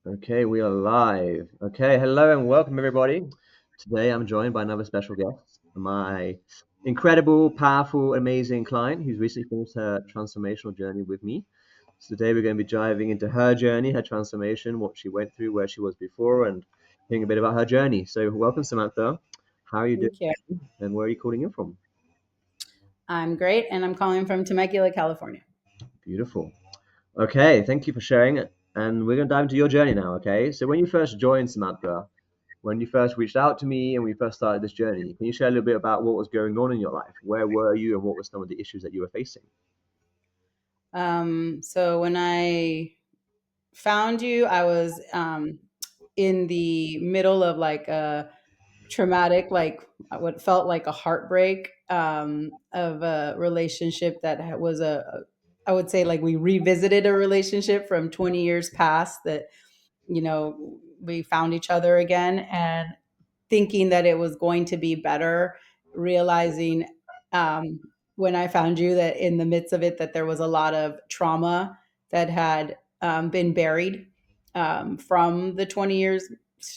Okay, we are live. Okay, hello and welcome everybody. Today I'm joined by another special guest, my incredible, powerful, amazing client who's recently finished her transformational journey with me. So today we're going to be diving into her journey, her transformation, what she went through, where she was before, and hearing a bit about her journey. So welcome, Samantha. How are you Thank you. doing? And where are you calling in from? I'm great, and I'm calling from Temecula, California. Beautiful. Okay, thank you for sharing it. And we're going to dive into your journey now, okay? So when you first joined Samantha, when you first reached out to me and we first started this journey, can you share a little bit about what was going on in your life? Where were you and what were some of the issues that you were facing? So when I found you, I was in the middle of like a traumatic, like what felt like a heartbreak of a relationship that was I would say like we revisited a relationship from 20 years past that, we found each other again and thinking that it was going to be better, realizing um, when I found you that in the midst of it that there was a lot of trauma that had been buried from the 20 years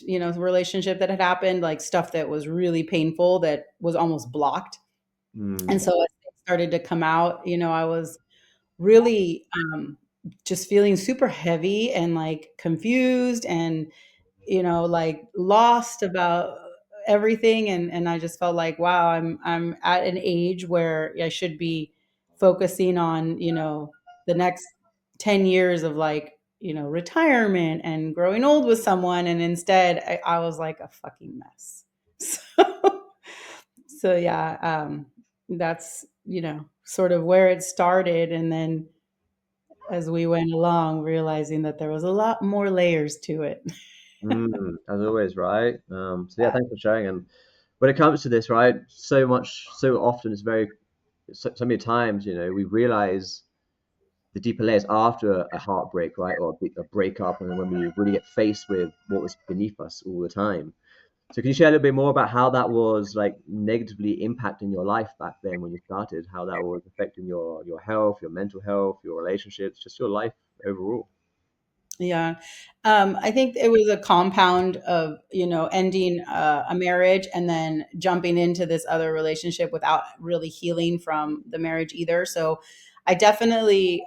relationship that had happened, like stuff that was really painful that was almost blocked. And Mm, so as it started to come out, I was really just feeling super heavy and like confused and like lost about everything, and I just felt like, wow, I'm at an age where I should be focusing on, the next 10 years of like, retirement and growing old with someone, and instead I was like a fucking mess. So yeah, that's, sort of where it started, and then as we went along realizing that there was a lot more layers to it. as always, right? So yeah, thanks for sharing. And when it comes to this, right, so much, so often, it's so many times, we realize the deeper layers after a heartbreak, right, or a breakup, and then when we really get faced with what was beneath us all the time. So can you share a little bit more about how that was like negatively impacting your life back then when you started? How that was affecting your health, your mental health, your relationships, just your life overall? Yeah. I think it was a compound of, ending a marriage and then jumping into this other relationship without really healing from the marriage either. So I definitely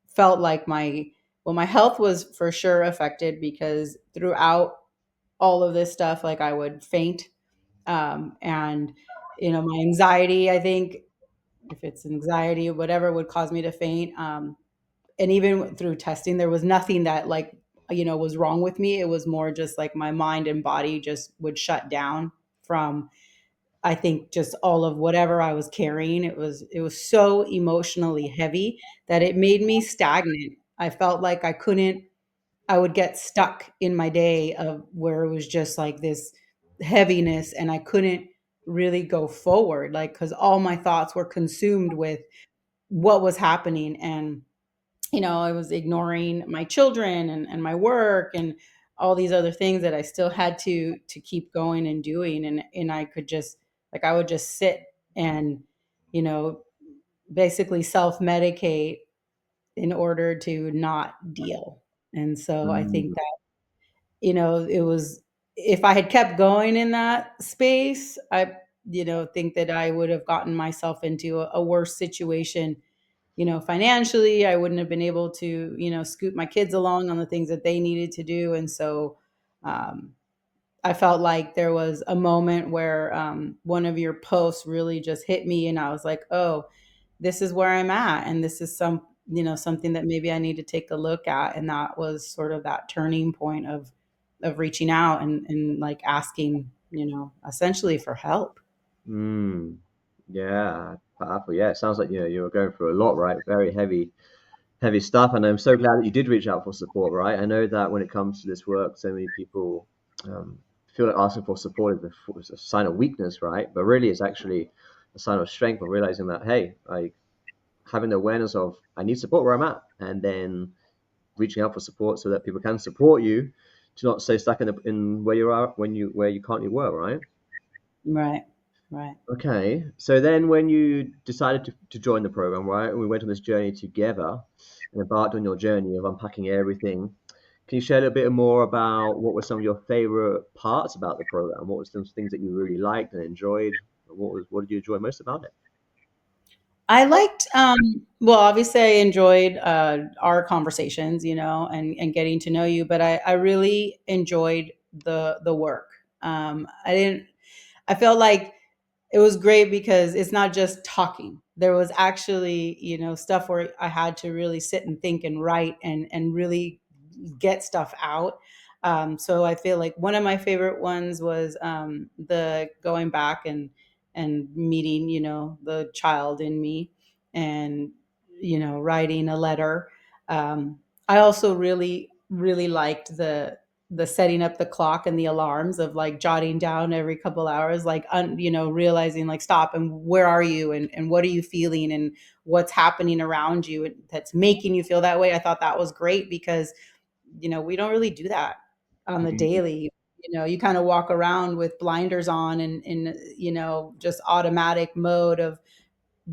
felt like my health was for sure affected because throughout all of this stuff, like I would faint. And, my anxiety, I think if it's anxiety, whatever would cause me to faint. And even through testing there was nothing that like was wrong with me. It was more just like my mind and body just would shut down from, I think, just all of whatever I was carrying. It was so emotionally heavy that it made me stagnant. I felt like I would get stuck in my day of where it was just like this heaviness and I couldn't really go forward, like, because all my thoughts were consumed with what was happening. And I was ignoring my children and my work and all these other things that I still had to keep going and doing. And I could just, like, I would just sit and, you know, basically self-medicate in order to not deal. And so I Mm, think that, it was, if I had kept going in that space, I, think that I would have gotten myself into a worse situation, financially. I wouldn't have been able to, scoot my kids along on the things that they needed to do. And so um, I felt like there was a moment where one of your posts really just hit me. And I was like, oh, this is where I'm at. And this is something that maybe I need to take a look at. And that was sort of that turning point of reaching out and like asking, essentially for help. mm, yeah, powerful. Yeah, it sounds like you were going through a lot, right? Very heavy stuff, and I'm so glad that you did reach out for support, right? I know that when it comes to this work, so many people um, feel like asking for support is a sign of weakness, right? But really, it's actually a sign of strength of realizing that, hey, like having the awareness of I need support where I'm at, and then reaching out for support so that people can support you to not stay stuck in where you are where you currently were, right? Right. Right. Okay, so then when you decided to join the program, right, and we went on this journey together and embarked on your journey of unpacking everything, Can you share a little bit more about what were some of your favorite parts about the program? What were some things that you really liked and enjoyed? What did you enjoy most about it? I liked, well, obviously, I enjoyed our conversations, and getting to know you. But I really enjoyed the work. I didn't. I felt like it was great because it's not just talking. There was actually, stuff where I had to really sit and think and write and really get stuff out. So I feel like one of my favorite ones was the going back and meeting, the child in me, and writing a letter. I also really liked the setting up the clock and the alarms of like jotting down every couple hours, like realizing like stop and where are you and what are you feeling and what's happening around you that's making you feel that way. I thought that was great because we don't really do that on the Mm, daily. You kind of walk around with blinders on and in just automatic mode of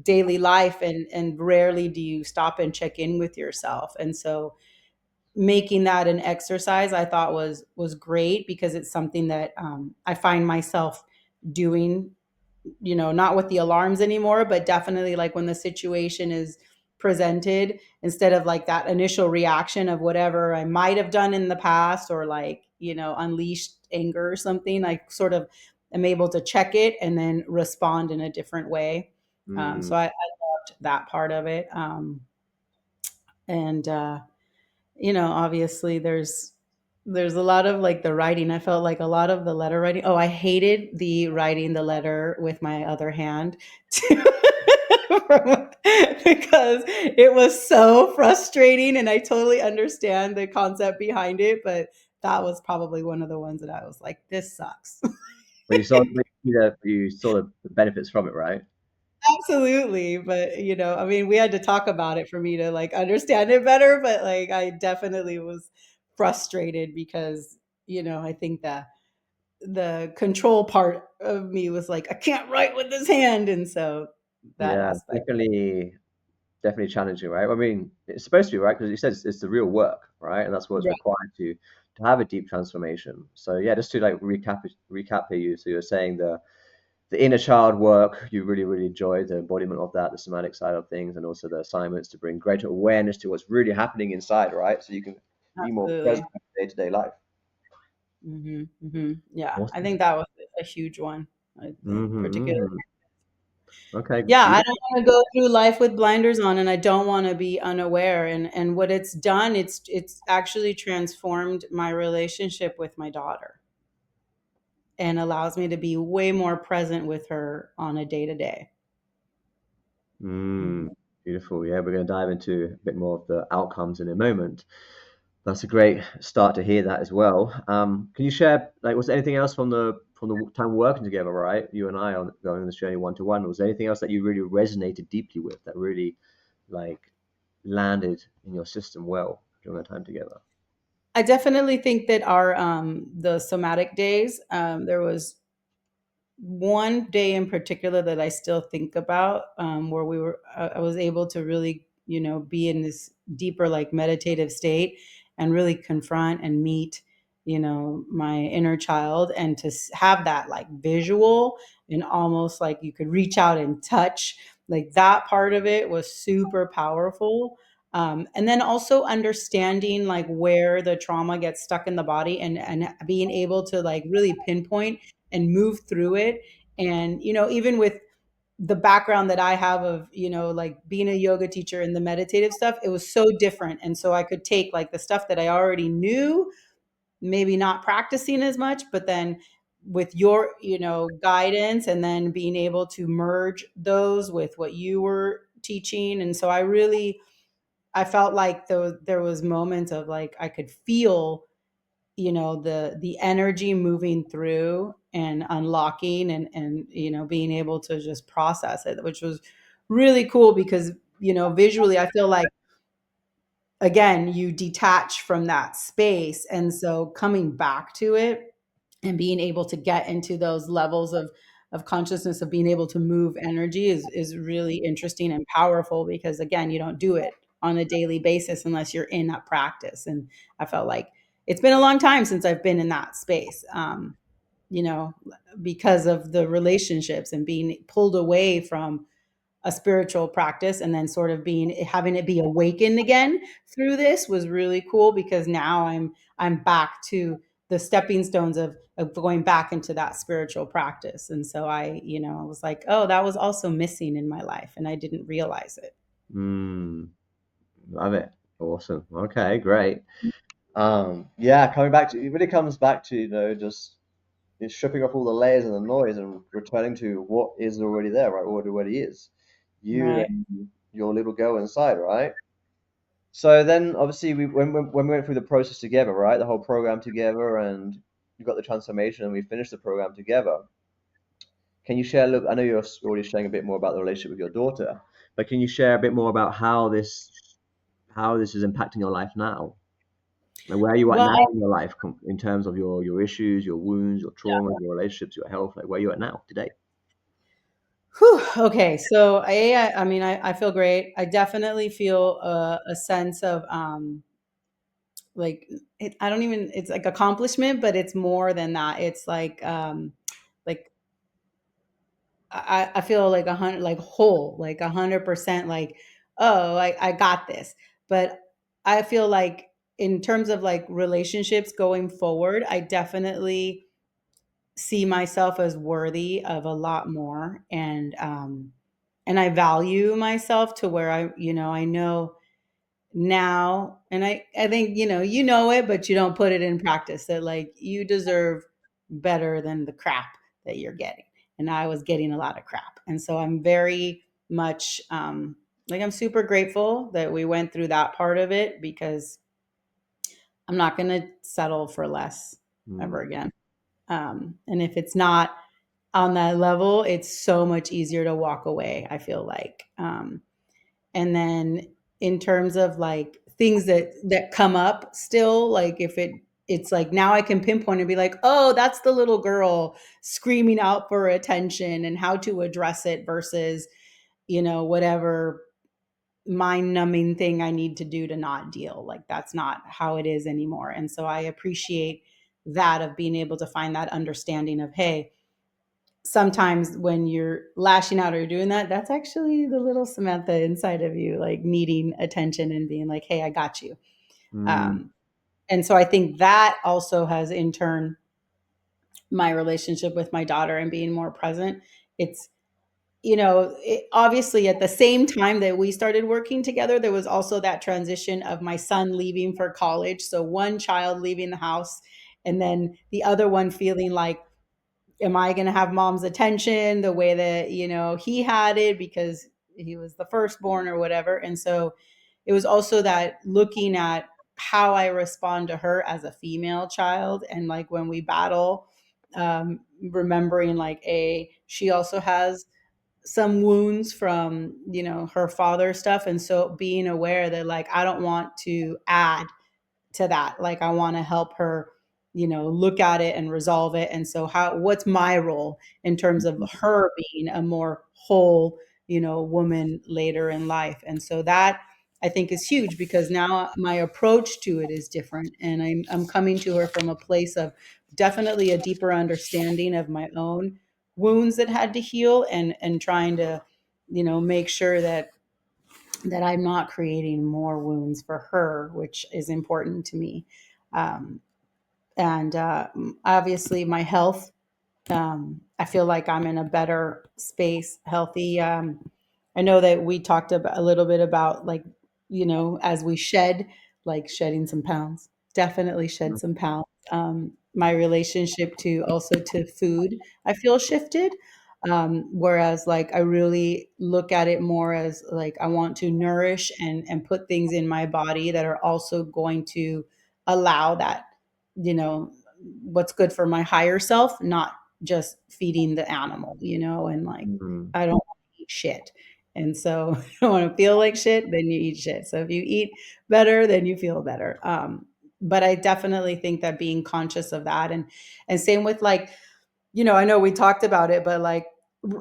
daily life, and rarely do you stop and check in with yourself. And so making that an exercise I thought was great because it's something that I find myself doing, not with the alarms anymore, but definitely like when the situation is presented, instead of like that initial reaction of whatever I might have done in the past or like, unleashed anger or something, I sort of am able to check it and then respond in a different way. mm, So I loved that part of it. And obviously there's a lot of like the writing. I felt like a lot of the letter writing. Oh, I hated the writing the letter with my other hand because it was so frustrating, and I totally understand the concept behind it, but that was probably one of the ones that I was like, this sucks. but you saw the benefits from it, right? Absolutely, but, I mean, we had to talk about it for me to, like, understand it better, but, like, I definitely was frustrated because, I think that the control part of me was like, "I can't write with this hand," and so that Yeah, aspect. definitely challenging, right? I mean, it's supposed to be, right? Because you said it's the real work, right? And that's what's Right, required to have a deep transformation. So yeah, just to like recap here, so you're saying the inner child work you really enjoyed, the embodiment of that, the somatic side of things, and also the assignments to bring greater awareness to what's really happening inside, right? So you can be more absolutely. present in day-to-day life. Mhm, mhm. Yeah, I Awesome. think that was a huge one, particularly. Hmm. Okay, Yeah, I beautiful. don't wanna go through life with blinders on, and I don't wanna be unaware, and what it's done, it's actually transformed my relationship with my daughter and allows me to be way more present with her on a day-to-day. Mm, Mhm. beautiful. Yeah, we're going to dive into a bit more of the outcomes in a moment. That's a great start to hear that as well. Can you share, like, was there anything else from the time working together, right? You and I on going on this journey one to one. Was there anything else that you really resonated deeply with that really, like, landed in your system well during that time together? I definitely think that our, the somatic days, there was one day in particular that I still think about, where I was able to really, be in this deeper, like meditative state and really confront and meet, my inner child, and to have that like visual and almost like you could reach out and touch, like that part of it was super powerful. And then also understanding like where the trauma gets stuck in the body, and being able to like really pinpoint and move through it. And, even with the background that I have of, like being a yoga teacher and the meditative stuff, it was so different. And so I could take like the stuff that I already knew, maybe not practicing as much, but then with your, guidance, and then being able to merge those with what you were teaching. And so I felt like there was moments of like I could feel, the energy moving through and unlocking, and being able to just process it, which was really cool because visually I feel like, again, you detach from that space, and so coming back to it and being able to get into those levels of consciousness of being able to move energy is really interesting and powerful because, again, you don't do it on a daily basis unless you're in that practice. And I felt like it's been a long time since I've been in that space, you know, because of the relationships and being pulled away from a spiritual practice, and then sort of being having it be awakened again through this was really cool, because now I'm back to the stepping stones of going back into that spiritual practice. And so I, I was like, oh, that was also missing in my life and I didn't realize it. Mm, love it. Awesome. Okay, great. Yeah, coming back to it really comes back to, just stripping off all the layers and the noise and returning to what is already there, right? What already is. You Right. and your little girl inside, right? So then, obviously, when we went through the process together, right, the whole program together, and you got the transformation, and we finished the program together. Can you share a little? I know you're already sharing a bit more about the relationship with your daughter, but can you share a bit more about how this is impacting your life now? Like, where are you at Well, now in your life, in terms of your issues, your wounds, your traumas, your relationships, your health? Like, where are you at now today? whew, okay. So I mean, I feel great. I definitely feel a sense of like I don't even, it's like accomplishment, but it's more than that. It's like I feel like 100, like whole, like 100%, like, oh, I got this. But I feel like in terms of like relationships going forward, I definitely see myself as worthy of a lot more. And I value myself to where I know now, and I think you know it, but you don't put it in practice, that like you deserve better than the crap that you're getting. And I was getting a lot of crap, and so I'm very much like, I'm super grateful that we went through that part of it, because I'm not going to settle for less ever Mm, again. And if it's not on that level, it's so much easier to walk away, I feel like. And then in terms of like things that come up still, like if it's like now I can pinpoint and be like, oh, that's the little girl screaming out for attention, and how to address it versus whatever mind numbing thing I need to do to not deal. Like that's not how it is anymore. And so I appreciate that, of being able to find that understanding of, hey, sometimes when you're lashing out or you're doing that, that's actually the little Samantha inside of you, like needing attention and being like, hey, I got you. mm, Um, and so I think that also has in turn my relationship with my daughter and being more present. It's, obviously at the same time that we started working together, there was also that transition of my son leaving for college. So one child leaving the house, and then the other one feeling like, am I going to have mom's attention the way that, he had it because he was the firstborn or whatever. And so it was also that looking at how I respond to her as a female child. And like when we battle, remembering like, she also has some wounds from, her father stuff. And so being aware that like, I don't want to add to that. Like I want to help her, look at it and resolve it. And so what's my role in terms of her being a more whole, woman later in life? And so that I think is huge, because now my approach to it is different, and I'm coming to her from a place of definitely a deeper understanding of my own wounds that had to heal, and trying to, make sure that I'm not creating more wounds for her, which is important to me. Um, and obviously, my health, I feel like I'm in a better space, healthy. I know that we talked about a little bit about like, as we shed, like shedding some pounds, definitely shed mm, some pounds. My relationship to also to food, I feel shifted. Whereas like I really look at it more as like I want to nourish and put things in my body that are also going to allow that, what's good for my higher self, not just feeding the animal, and like mm, I don't want to eat shit. And so you don't want to feel like shit, then you eat shit. So if you eat better, then you feel better. But I definitely think that being conscious of that, and same with like, I know we talked about it, but like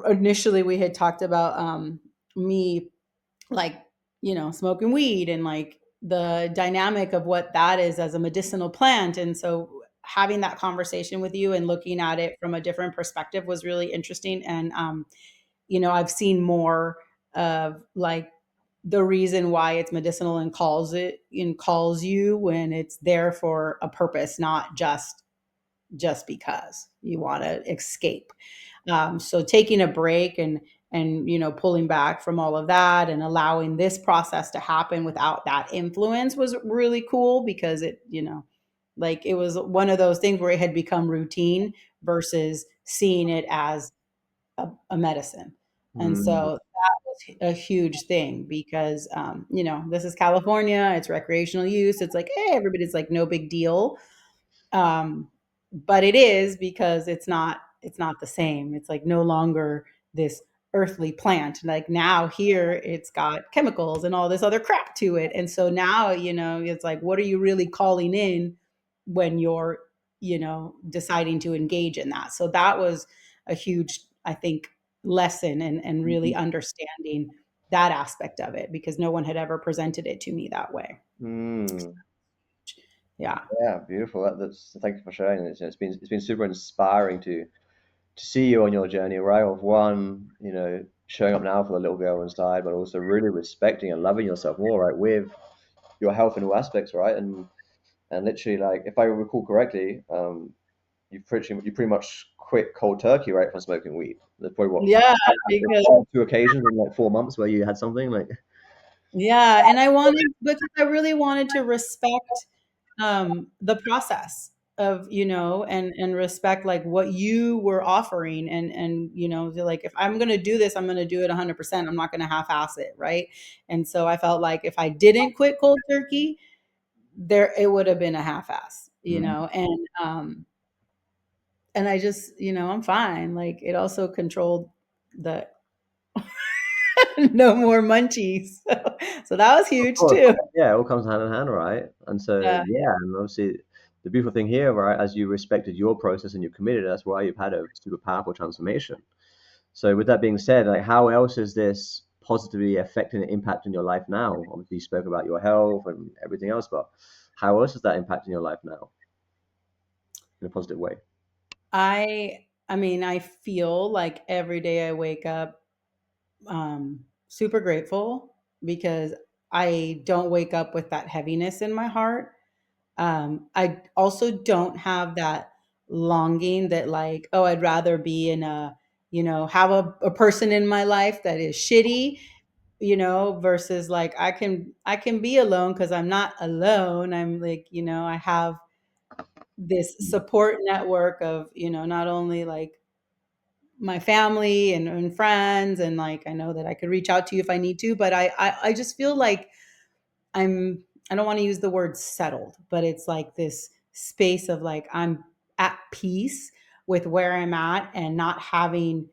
initially we had talked about me like smoking weed and like the dynamic of what that is as a medicinal plant. And so having that conversation with you and looking at it from a different perspective was really interesting. And, I've seen more of like the reason why it's medicinal and calls you when it's there for a purpose, not just because you want to escape. So taking a break and pulling back from all of that and allowing this process to happen without that influence was really cool because like it was one of those things where it had become routine versus seeing it as a medicine. And Mm, so that was a huge thing because, this is California, it's recreational use. It's like, hey, everybody's like, no big deal. um, but it is because it's not the same. It's like no longer this earthly plant. Like now here it's got chemicals and all this other crap to it. And so now, it's like what are you really calling in when you're, deciding to engage in that. So that was a huge, I think, lesson and really understanding that aspect of it because no one had ever presented it to me that way. mm. Yeah. Yeah, beautiful. That's thank you for sharing. It's been super inspiring to see you on your journey, right? Of one, showing up now for the little girl inside, but also really respecting and loving yourself more, right? With your health in all aspects, right? And literally, like, if I recall correctly, you pretty much quit cold turkey, right, from smoking weed. There's probably what Yeah, because one or two occasions in like 4 months where you had something like. yeah, and I wanted because I really wanted to respect, the process of, and respect, like, what you were offering and, like, if I'm gonna do this, I'm gonna do it 100%. I'm not gonna half-ass it, right? And so I felt like if I didn't quit cold turkey, there it would have been a half-ass, Mm. and I just, I'm fine. Like, it also controlled the no more munchies. So that was Of huge course, too. yeah, it all comes hand in hand, right? And so, Yeah. yeah, and obviously, the beautiful thing here, right, as you respected your process and you committed, that's why you've had a super powerful transformation. So, with that being said, like, how else is this positively affecting and impacting your life now? Obviously, you spoke about your health and everything else, but how else is that impacting your life now in a positive way? I mean, I feel like every day I wake up super grateful because I don't wake up with that heaviness in my heart. I also don't have that longing that like, oh, I'd rather be in have a person in my life that is shitty, versus like I can be alone because I'm not alone. I'm like, I have this support network of, not only like my family and friends and like I know that I could reach out to you if I need to, but I just feel like I'm I don't want to use the word settled, but it's like this space of like I'm at peace with where I'm at and not having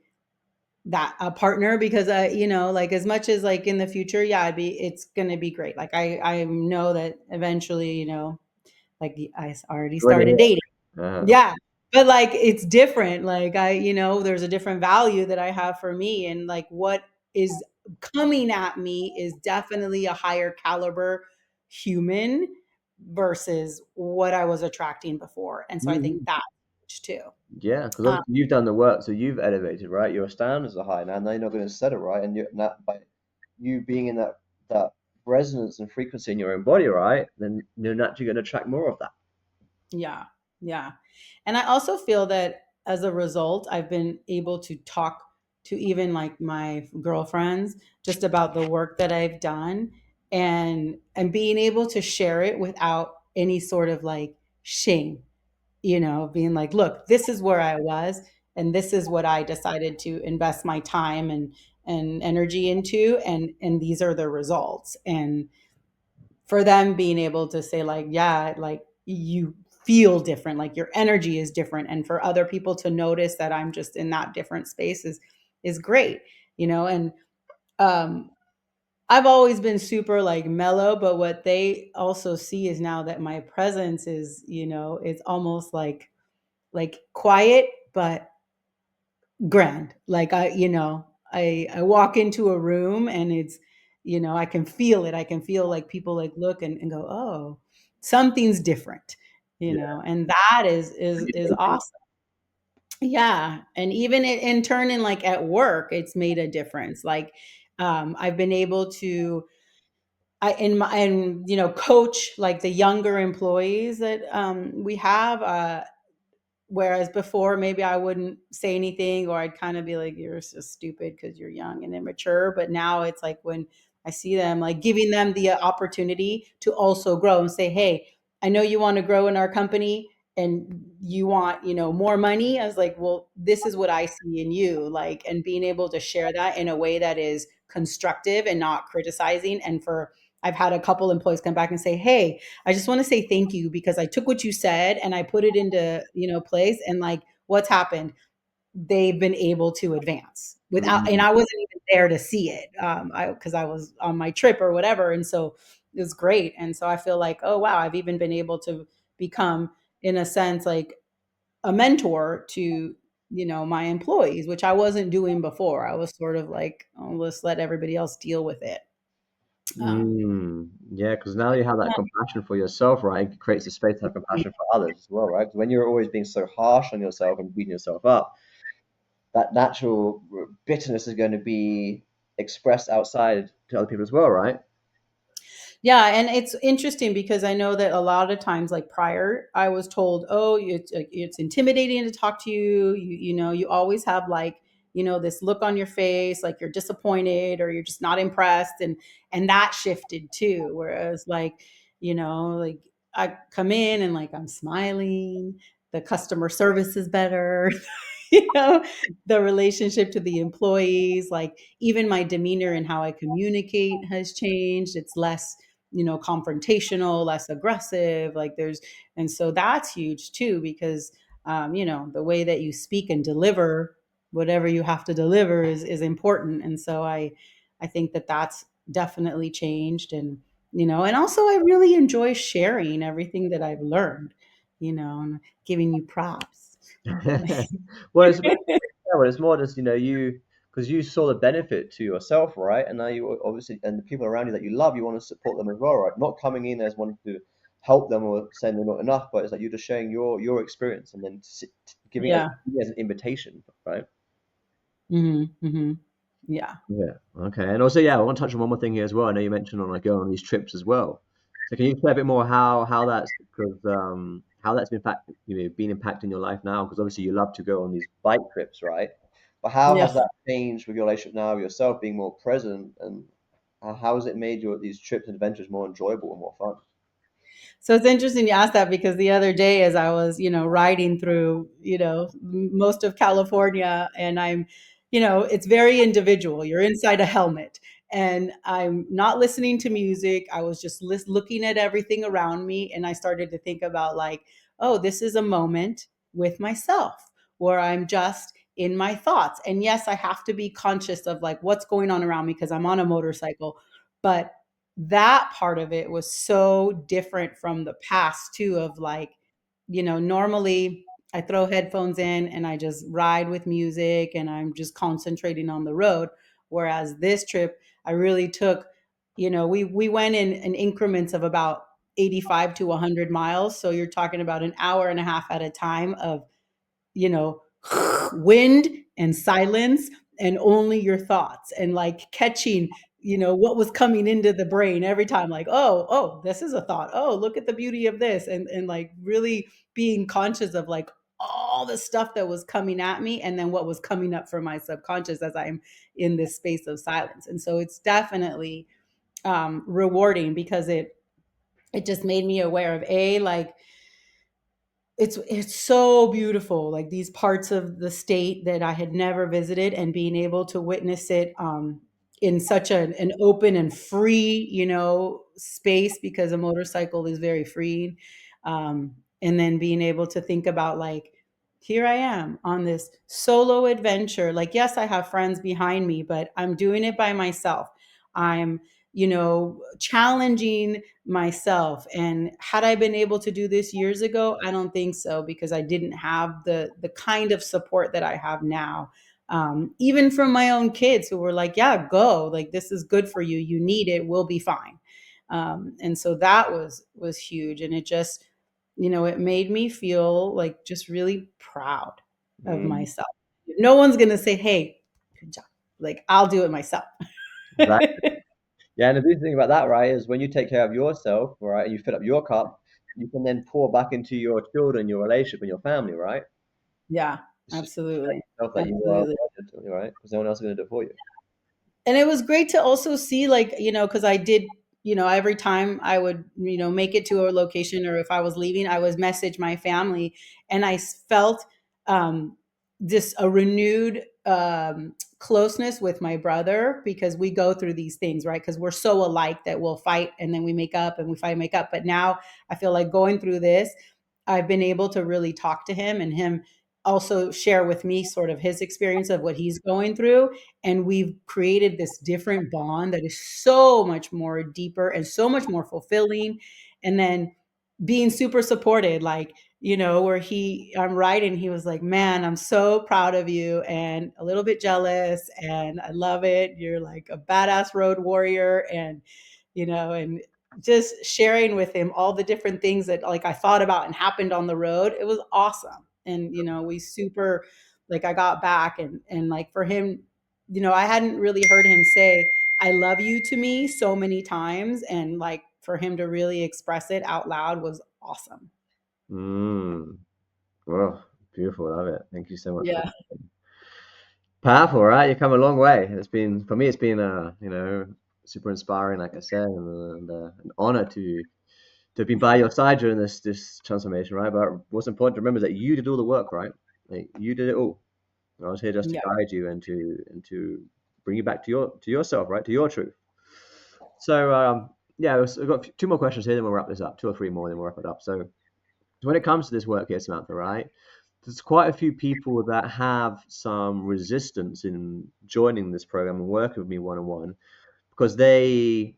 that a partner because I, like as much as like in the future, yeah, it's gonna be great. Like I know that eventually, like I already Already started here. dating. Uh, Yeah. But like it's different. Like there's a different value that I have for me and like what is coming at me is definitely a higher caliber human versus what I was attracting before. And so I think mhm. that's huge too. Yeah, because Um, obviously you've done the work, so you've elevated, right? Your standards are high now. Now you're not going to settle, right? And you're not by you being in that resonance and frequency in your own body, right? Then you're naturally going to attract more of that. yeah. Yeah. And I also feel that as a result, I've been able to talk to even like my girlfriends just about the work that I've done and being able to share it without any sort of like shame, being like, look, this is where I was and this is what I decided to invest my time and energy into and these are the results. And for them being able to say like, yeah, like you feel different, like your energy is different, and for other people to notice that I'm just in that different space is great, and um I've always been super like mellow, but what they also see is now that my presence is, it's almost like quiet but grand. Like I walk into a room and it's, I can feel it. I can feel like people like look and go, oh, something's different, Yeah. and that is Are is you is noticing? awesome. Yeah, and even in turn, in like at work, it's made a difference. Like, I've been able to, coach like the younger employees that we have. Whereas before, maybe I wouldn't say anything, or I'd kind of be like, "You're just stupid because you're young and immature." But now it's like when I see them, like giving them the opportunity to also grow and say, "Hey, I know you want to grow in our company and you want, more money." I was like, "Well, this is what I see in you." Like, and being able to share that in a way that is constructive and not criticizing. And I've had a couple employees come back and say, "Hey, I just want to say thank you because I took what you said and I put it into, place, and like what's happened, they've been able to advance without, and Mm. I wasn't even there to see it. Because I was on my trip or whatever. And so it was great. And so I feel like, oh wow, I've even been able to become, in a sense, like a mentor to, my employees, which I wasn't doing before. I was sort of like, oh, let's let everybody else deal with it. Um, Mm. Yeah, because now you have that compassion for yourself, right? It creates a space to have compassion for others as well, right? 'Cause when you're always being so harsh on yourself and beating yourself up, that natural bitterness is going to be expressed outside to other people as well, right? Yeah, and it's interesting because I know that a lot of times, like prior, I was told, "Oh, it's intimidating to talk to you. You always have like, this look on your face, like you're disappointed or you're just not impressed," and that shifted too. Whereas, like, like I come in and like I'm smiling, the customer service is better, you know, the relationship to the employees, like even my demeanor and how I communicate has changed. It's less, confrontational, less aggressive. Like and so that's huge too, because, the way that you speak and deliver whatever you have to deliver is important. And so I think that that's definitely changed. And also I really enjoy sharing everything that I've learned, and giving you props. Well, it's about, yeah, well, it's more just, you because you saw the benefit to yourself, right? And now you obviously, and the people around you that you love, you want to support them as well, right? Not coming in as wanting to help them or saying they're not enough, but it's like you're just sharing your experience and then giving it Yeah. as an invitation, right? Mhm, mhm. Yeah. Yeah. Okay. And also, yeah, I want to touch on one more thing here as well. I know you mentioned on like going on these trips as well. So can you share a bit more how that's because how that's been impacting your life now? Because obviously you love to go on these bike trips, right? But how has Yes. that changed with your relationship now with yourself being more present, and how has it made your these trips and adventures more enjoyable and more fun? So it's interesting you asked that because the other day, as I was, riding through, most of California, and it's very individual. You're inside a helmet, and I'm not listening to music. I was just looking at everything around me, and I started to think about like, oh, this is a moment with myself where I'm just in my thoughts. And yes, I have to be conscious of like what's going on around me because I'm on a motorcycle, but that part of it was so different from the past too, of like, normally I throw headphones in and I just ride with music and I'm just concentrating on the road. Whereas this trip, I really took, we went in increments of about 85 to 100 miles. So you're talking about an hour and a half at a time of, you know, wind and silence and only your thoughts, and like catching, what was coming into the brain every time, like, oh, this is a thought. Oh, look at the beauty of this. And like really being conscious of like all the stuff that was coming at me and then what was coming up from my subconscious as I'm in this space of silence. And so it's definitely rewarding because it just made me aware of like it's so beautiful, like these parts of the state that I had never visited, and being able to witness it in such an open and free, space, because a motorcycle is very freeing. And then being able to think about like, here I am on this solo adventure. Like, yes, I have friends behind me, but I'm doing it by myself. I'm, challenging myself. And had I been able to do this years ago, I don't think so, because I didn't have the kind of support that I have now. even from my own kids who were like, yeah, go, like this is good for you, you need it, we'll be fine. And so that was huge, and it just, it made me feel like just really proud of Mm, myself. No one's gonna say, hey, good job, like I'll do it myself. exactly. Yeah, and the beauty thing about that, right, is when you take care of yourself, right, and you fill up your cup, you can then pour back into your children, your relationship, and your family, right? Yeah, It's just absolutely. yourself that you are Absolutely. worthy, right? Because no one else is going to do it for you. And it was great to also see, like, because I did, every time I would, make it to a location, or if I was leaving, I was message my family, and felt um this a renewed closeness with my brother, because we go through these things, right? Because we're so alike that we'll fight and then we make up, and we fight and make up. But now I feel like going through this, I've been able to really talk to him, and him also share with me sort of his experience of what he's going through, and we've created this different bond that is so much more deeper and so much more fulfilling. And then being super supported, like, where I'm writing, he was like, man, I'm so proud of you and a little bit jealous, and I love it, you're like a badass road warrior. And just sharing with him all the different things that, like, I thought about and happened on the road, it was awesome. And we super, like, I got back, and like for him, I hadn't really heard him say I love you to me so many times, and like for him to really express it out loud was awesome. Mm. Oh, beautiful. Love it. Thank you so much for Yeah. that. Powerful, right? You come a long way. It's been for me. It's been super inspiring, like I said, and an honor to have been by your side during this transformation, right? But what's important to remember is that you did all the work, right? Like, you did it all. I was here just to Yeah. guide you and to bring you back to yourself, right? To your truth. So yeah, we've got two more questions here, then we'll wrap this up. Two or three more, then we'll wrap it up. So when it comes to this work here, Samantha, right? There's quite a few people that have some resistance in joining this program and working with me one on one because they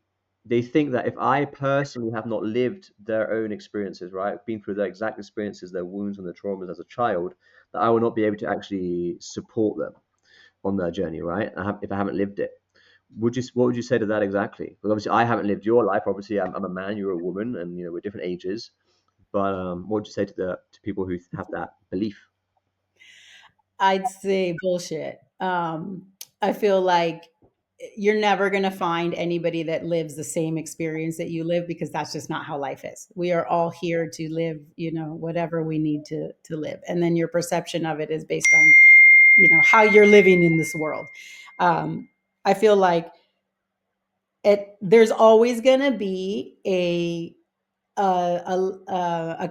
think that if I personally have not lived their own experiences, right, been through their exact experiences, their wounds and their traumas as a child, that I will not be able to actually support them on their journey, right? If I haven't lived it. What would you say to that exactly? Because obviously I haven't lived your life. Obviously I'm a man, you're a woman, and we're different ages. But what would you say to people who have that belief? I'd say bullshit. I feel like you're never going to find anybody that lives the same experience that you live, because that's just not how life is. We are all here to live, whatever we need to live. And then your perception of it is based on, how you're living in this world. I feel like there's always going to be a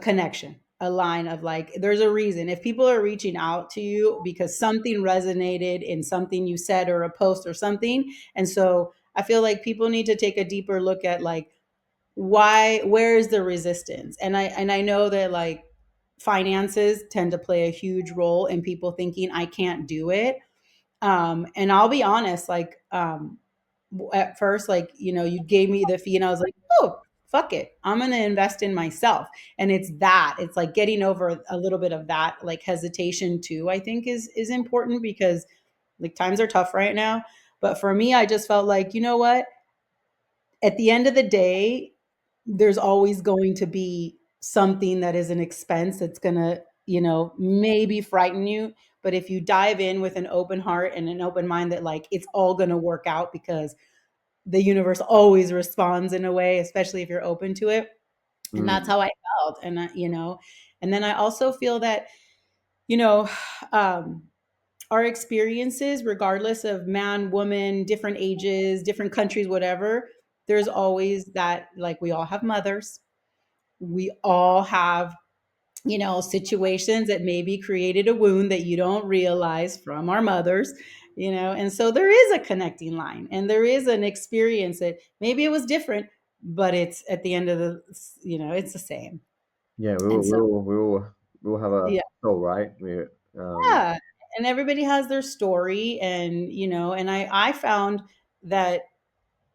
connection, a line of, like, there's a reason if people are reaching out to you because something resonated in something you said or a post or something. And so I feel like people need to take a deeper look at, like, where is the resistance. And I know that, like, finances tend to play a huge role in people thinking I can't do it. And I'll be honest, like, at first, like, you gave me the fee, and I was like, oh, fuck it, I'm gonna invest in myself. And it's like getting over a little bit of that, like, hesitation too, I think is important, because like times are tough right now. But for me, I just felt like, what, at the end of the day, there's always going to be something that is an expense that's going to, maybe frighten you. But if you dive in with an open heart and an open mind, that, like, it's all going to work out, because the universe always responds in a way, especially if you're open to it. And that's Mm, how I felt. And then I also feel that, you know, um, our experiences, regardless of man, woman, different ages, different countries, whatever, there's always that, like, we all have mothers. We all have, situations that maybe created a wound that you don't realize from our mothers, and so there is a connecting line, and there is an experience that maybe it was different, but it's at the end of the, it's the same. yeah, And so, we all have a yeah. soul, right? Yeah, and everybody has their story, and and I found that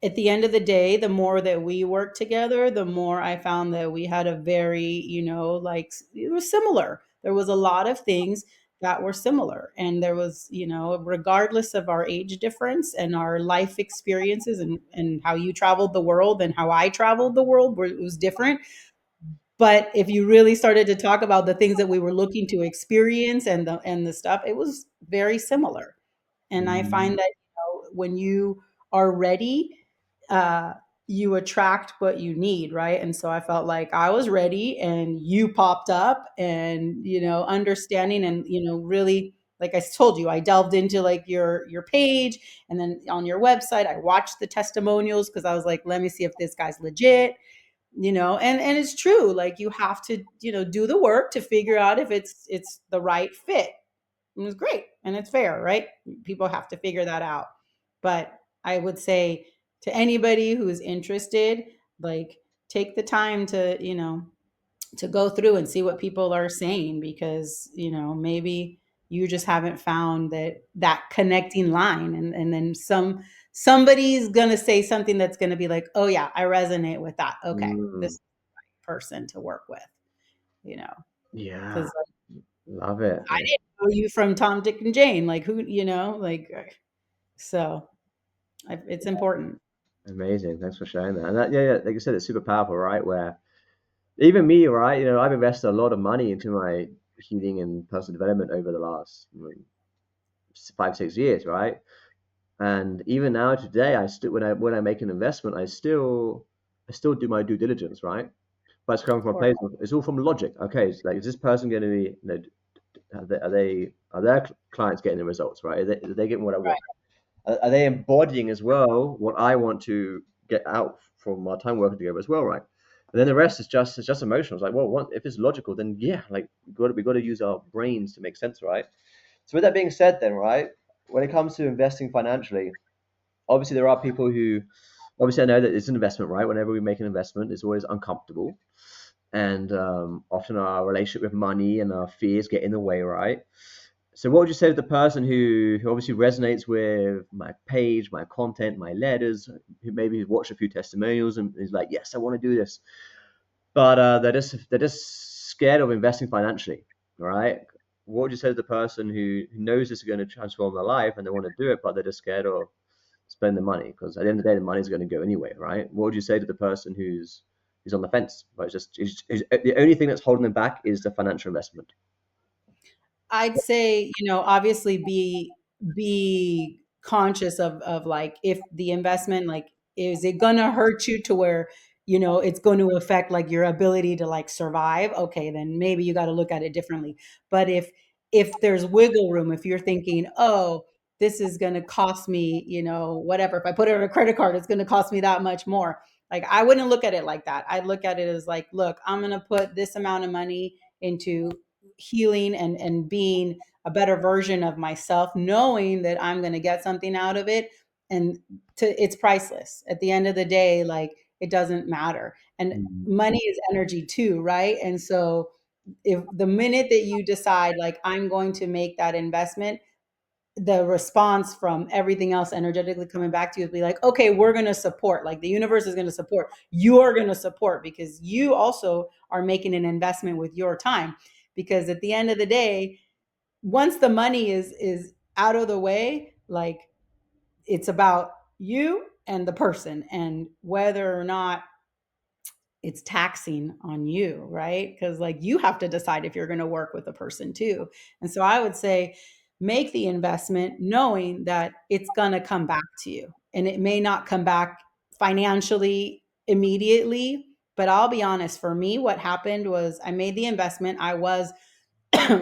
at the end of the day, the more that we worked together, the more I found that we had a very, like, it was similar. There was a lot of things that were similar. And there was, you know, regardless of our age difference and our life experiences, and how you traveled the world and how I traveled the world, where it was different. But if you really started to talk about the things that we were looking to experience and the stuff, it was very similar. And I find Mm, that, you know, when you are ready, uh, you attract what you need, right? And so I felt like I was ready, and you popped up, and, you know, understanding, and, you know, really, like I told you, I delved into like your page, and then on your website, I watched the testimonials because I was like, let me see if this guy's legit, you know. And it's true, like you have to, you know, do the work to figure out if it's the right fit. It was great, and it's fair, right? People have to figure that out. But I would say to anybody who is interested, like, take the time to, you know, to go through and see what people are saying, because, you know, maybe you just haven't found that connecting line, and then somebody's gonna say something that's gonna be like, oh yeah, I resonate with that. Okay, mm, this person to work with, you know, yeah, because love it. I didn't know you from Tom, Dick, and Jane. Like, who, you know, like, so it's important. Amazing. Thanks for sharing that. And that, yeah, yeah, like you said, it's super powerful, right? Where even me, right? You know, I've invested a lot of money into my healing and personal development over the last 5, 6 years, right? And even now today, I still when I make an investment, I still do my due diligence, right? But it's coming Of from a course. place of it's all from logic. Okay, it's like is this person going to be, you know, are their clients getting the results, right? Are they getting what I want? Are they embodying as well what I want to get out from our time working together as well, right? And then the rest is just emotional. It's like, well, if it's logical, then yeah, like we got to use our brains to make sense, right? So with that being said, then right, when it comes to investing financially, obviously there are people who, obviously I know that it's an investment, right? Whenever we make an investment, it's always uncomfortable, and often our relationship with money and our fears get in the way, right? So what would you say to the person who obviously resonates with my page, my content, my letters, who maybe watched a few testimonials and is like, yes, I want to do this, but they're just scared of investing financially, right? What would you say to the person who knows this is going to transform their life and they want to do it, but they're just scared of spending the money because at the end of the day, the money's going to go anyway, right? What would you say to the person who's on the fence, but the only thing that's holding them back is the financial investment? I'd say, you know, obviously be conscious of like, if the investment, like, is it gonna hurt you to where, you know, it's going to affect like your ability to like survive? Okay, then maybe you got to look at it differently. But if there's wiggle room, if you're thinking, oh, this is gonna cost me, you know, whatever. If I put it on a credit card, it's gonna cost me that much more. Like, I wouldn't look at it like that. I'd look at it as like, look, I'm gonna put this amount of money into healing and being a better version of myself, knowing that I'm going to get something out of it. And it's priceless at the end of the day. Like, it doesn't matter. And Mm, money is energy too, right? And so if the minute that you decide like, I'm going to make that investment, the response from everything else energetically coming back to you is be like, okay, we're going to support, like the universe is going to support, you're going to support, because you also are making an investment with your time. Because at the end of the day, once the money is out of the way, like, it's about you and the person, and whether or not it's taxing on you, right? Because like, you have to decide if you're going to work with a person too. And so I would say, make the investment knowing that it's going to come back to you. And it may not come back financially immediately, but I'll be honest, for me, what happened was I made the investment. I was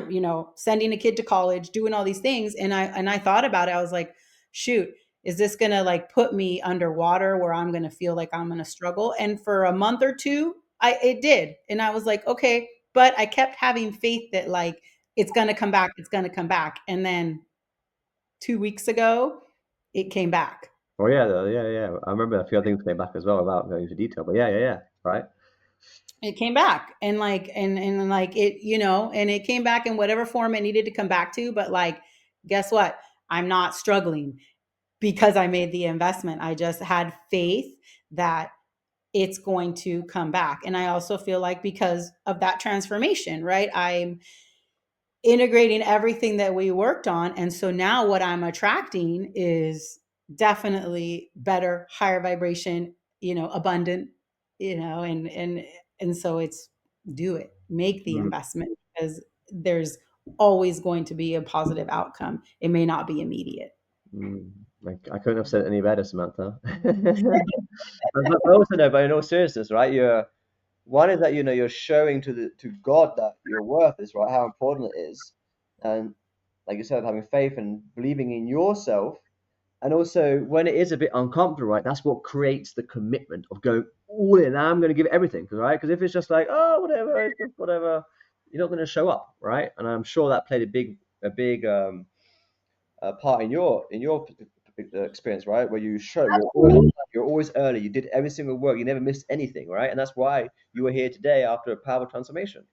you know, sending a kid to college, doing all these things. And I thought about it. I was like, shoot, is this going to like put me underwater where I'm going to feel like I'm going to struggle? And for a month or two, it did. And I was like, okay, but I kept having faith that like, it's going to come back, it's going to come back. And then 2 weeks ago, it came back. oh yeah, yeah, yeah. I remember a few other things came back as well without going into detail, but yeah, yeah, yeah. Right. It came back, and like, and like it, you know, and it came back in whatever form it needed to come back to. But like, guess what? I'm not struggling because I made the investment. I just had faith that it's going to come back. And I also feel like because of that transformation, right? integrating everything that we worked on. And so now what I'm attracting is definitely better, higher vibration, abundant, and so it's do it, make the Mm, investment because there's always going to be a positive outcome. It may not be immediate. mm. I couldn't have said it any better, Samantha. But also, no, but in all seriousness, right? You're one is that you're showing to God that your worth is right, how important it is, and like you said, having faith and believing in yourself. And also, when it is a bit uncomfortable, right, that's what creates the commitment of going all in. I'm going to give it everything, right? Because if it's just like, oh, whatever, it's just whatever, you're not going to show up, right? And I'm sure that played a big part in your experience, right? Where you show you're always early, you did every single work, you never missed anything, right? And that's why you are here today after a powerful transformation.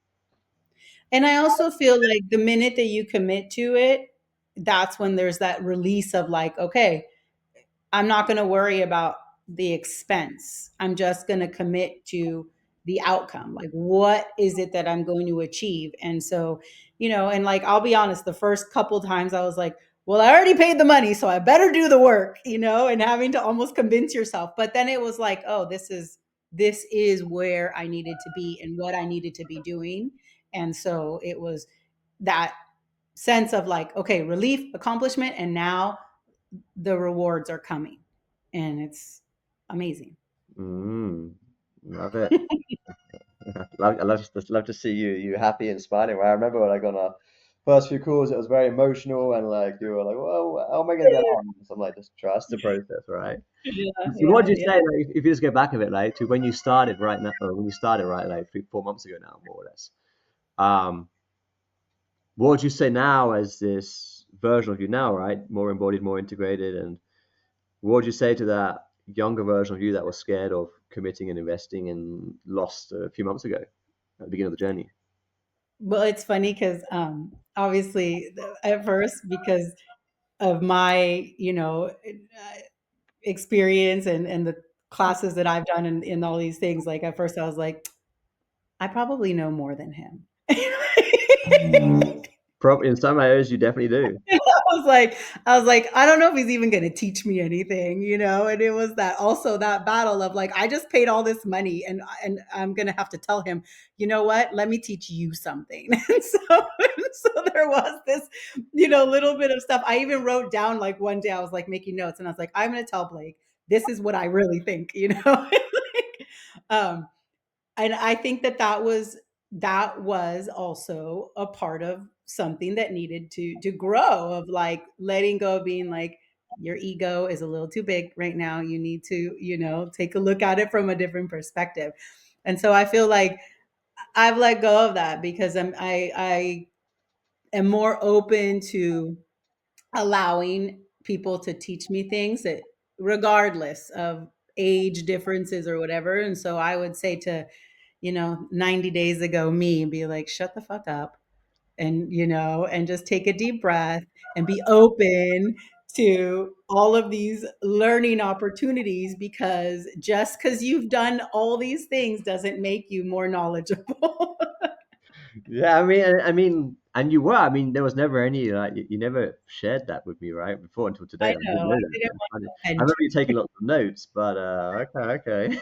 And I also feel like the minute that you commit to it, that's when there's that release of like, okay, I'm not going to worry about the expense. I'm just going to commit to the outcome. Like, what is it that I'm going to achieve? And so, and like, I'll be honest, the first couple times I was like, well, I already paid the money, so I better do the work, and having to almost convince yourself. But then it was like, oh, this is where I needed to be and what I needed to be doing. And so it was that sense of like, okay, relief, accomplishment, and now the rewards are coming, and it's amazing. Mm, love it. I love to see you happy and smiling. Right? I remember when I got on our first few calls, it was very emotional and like you were like, "Well, how am I going to get on?" So I'm like, just trust the process, right? Yeah, So what yeah, did you yeah. say, like, if you just go back a bit, like, to when you started right now, or when you started, right, like 3, 4 months ago now, more or less. Um, what would you say now as this version of you now, right? More embodied, more integrated, and what would you say to that younger version of you that was scared of committing and investing and lost a few months ago at the beginning of the journey? Well, it's funny because obviously at first, because of my experience and the classes that I've done in all these things, like at first I was like, I probably know more than him. Probably in some areas you definitely do. I was like, I don't know if he's even going to teach me anything, And it was that also that battle of like, I just paid all this money, and I'm going to have to tell him, you know what? Let me teach you something. And so there was this, little bit of stuff. I even wrote down like one day I was like making notes, and I was like, I'm going to tell Blake this is what I really think. Like, and I think that was also a part of something that needed to grow, of like letting go of being like, your ego is a little too big right now, you need to take a look at it from a different perspective. And so I feel like I've let go of that because I am more open to allowing people to teach me things that, regardless of age differences or whatever. And so I would say to 90 days ago me, be like, shut the fuck up, and just take a deep breath and be open to all of these learning opportunities, because just because you've done all these things doesn't make you more knowledgeable. Yeah, and you were. I mean, there was never any like you never shared that with me, right? Before until today, I I didn't know, know I that. didn't want I remember attention. you taking lots of notes, but okay.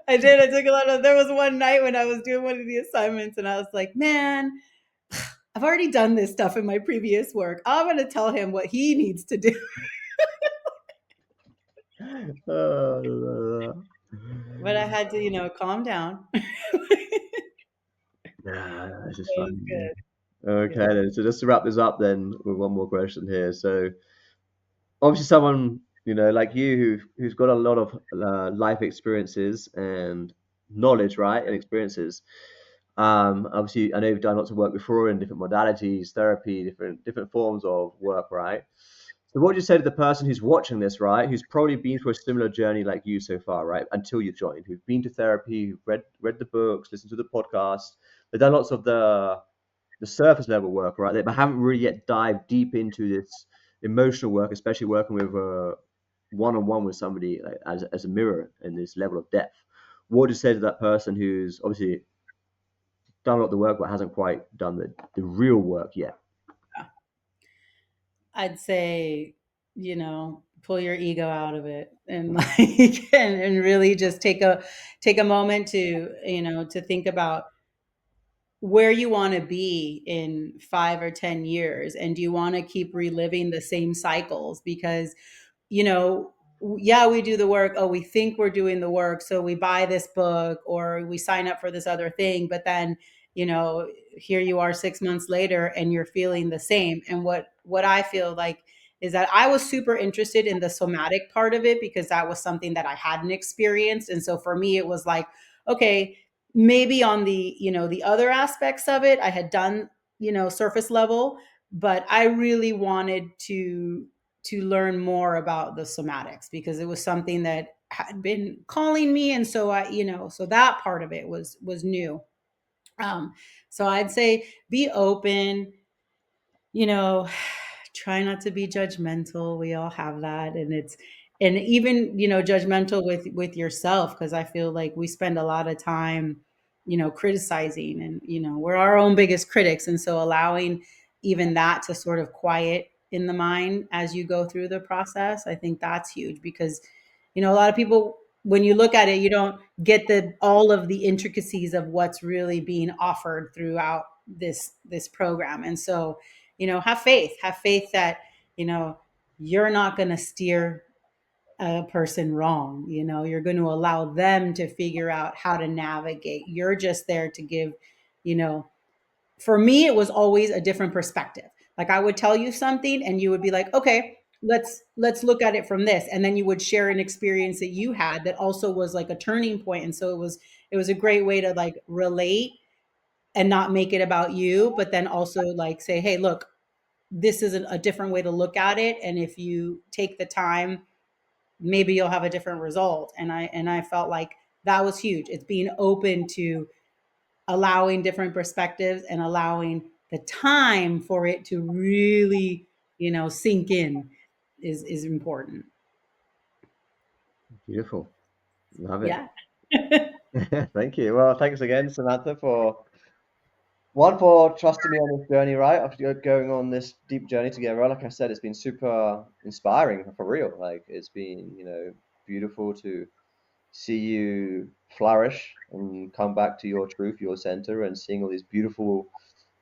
I did. I took a lot of. There was one night when I was doing one of the assignments, and I was like, "Man, I've already done this stuff in my previous work. I'm going to tell him what he needs to do." Oh, But I had to, calm down. yeah, this is It was fun. good. Okay, Yeah. then. So just to wrap this up, then, with one more question here. So obviously, someone like you who's got a lot of life experiences and knowledge, right, and experiences. Obviously, I know you've done lots of work before in different modalities, therapy, different forms of work, right? So, what would you say to the person who's watching this, right, who's probably been through a similar journey like you so far, right, until you joined, who've been to therapy, who've read the books, listened to the podcast, they've done lots of the surface level work, right? They haven't really yet dived deep into this emotional work, especially working with one on one with somebody, like, as a mirror in this level of depth. What would you say to that person who's obviously done a lot of the work, but hasn't quite done the real work yet? I'd say, pull your ego out of it and like and really just take a moment to, to think about where you want to be in 5 or 10 years, and do you want to keep reliving the same cycles? Because yeah, we do the work. Oh, we think we're doing the work. So we buy this book or we sign up for this other thing. But then, here you are 6 months later and you're feeling the same. And what I feel like is that I was super interested in the somatic part of it because that was something that I hadn't experienced. And so for me, it was like, okay, maybe on the, the other aspects of it, I had done, surface level, but I really wanted to learn more about the somatics because it was something that had been calling me, and so so that part of it was new. um so I'd say be open, you know try not to be judgmental. We all have that, and even judgmental with yourself, because I feel like we spend a lot of time criticizing, and we're our own biggest critics, and so allowing even that to sort of quiet in the mind as you go through the process, I think that's huge. Because a lot of people, when you look at it, you don't get the all of the intricacies of what's really being offered throughout this program. And so have faith that you know you're not going to steer a person wrong. You're going to allow them to figure out how to navigate. You're just there to give, you know for me it was always a different perspective. Like, I would tell you something and you would be like, okay, let's look at it from this, and then you would share an experience that you had that also was like a turning point. And so it was a great way to like relate and not make it about you, but then also like say, hey, look, this is a different way to look at it, and if you take the time, maybe you'll have a different result. And I felt like that was huge. It's being open to allowing different perspectives and allowing the time for it to really sink in is important. Beautiful. Love it. Yeah. Thank you. Well, thanks again, Samantha, for trusting me on this journey, right? After going on this deep journey together. Like I said, it's been super inspiring for real. Like, it's been, beautiful to see you flourish and come back to your truth, your center, and seeing all these beautiful,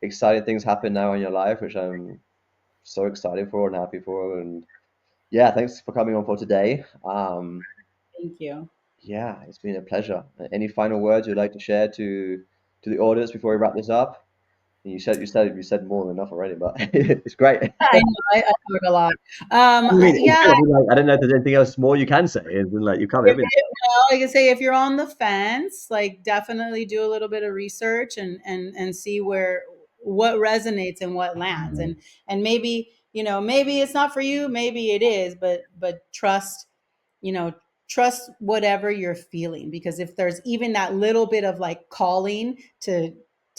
exciting things happen now in your life, which I'm so excited for and happy for. And yeah, thanks for coming on for today. Thank you. Yeah, it's been a pleasure. Any final words you'd like to share to the audience before we wrap this up? You said more than enough already, but it's great. I know I talk a lot. I mean, it's Yeah. good. I mean, like, I don't know if there's anything else more you can say. It's been like you covered everything. Well, I can say if you're on the fence, like definitely do a little bit of research and see where what resonates and what lands. And maybe, maybe it's not for you, maybe it is, but you know, trust whatever you're feeling, because if there's even that little bit of like calling to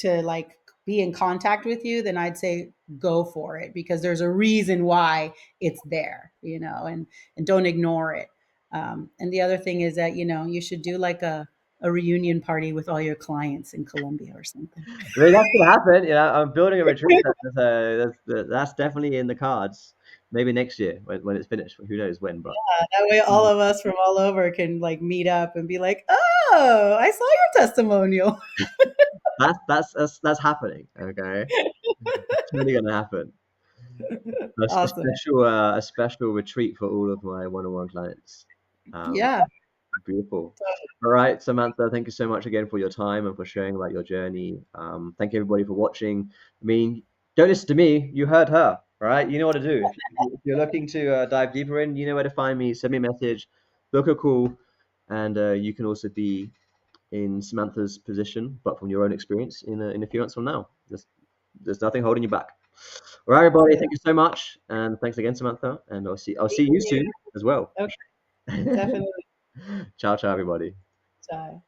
like be in contact with you, then I'd say go for it, because there's a reason why it's there, and don't ignore it. And the other thing is that you should do like a reunion party with all your clients in Colombia or something. I mean, that's gonna happen. I'm building a retreat center, so that's definitely in the cards. Maybe next year when it's finished. Who knows when? But That way all of us from all over can like meet up and be like, oh, I saw your testimonial. that's happening. Okay, it's really gonna happen. A Awesome. special retreat for all of my one-on-one clients. Um, Yeah. Beautiful. All right, Samantha, thank you so much again for your time and for sharing about your journey. Thank you everybody for watching. I mean, don't listen to me. You heard her, all right? You know what to do. If you're looking to dive deeper in, you know where to find me. Send me a message, book a call, and you can also be in Samantha's position, but from your own experience in a few months from now. There's nothing holding you back. All right, everybody, thank you so much, and thanks again, Samantha. And I'll see Thank you you. soon as well. Okay. Definitely. Ciao, ciao, everybody. Bye.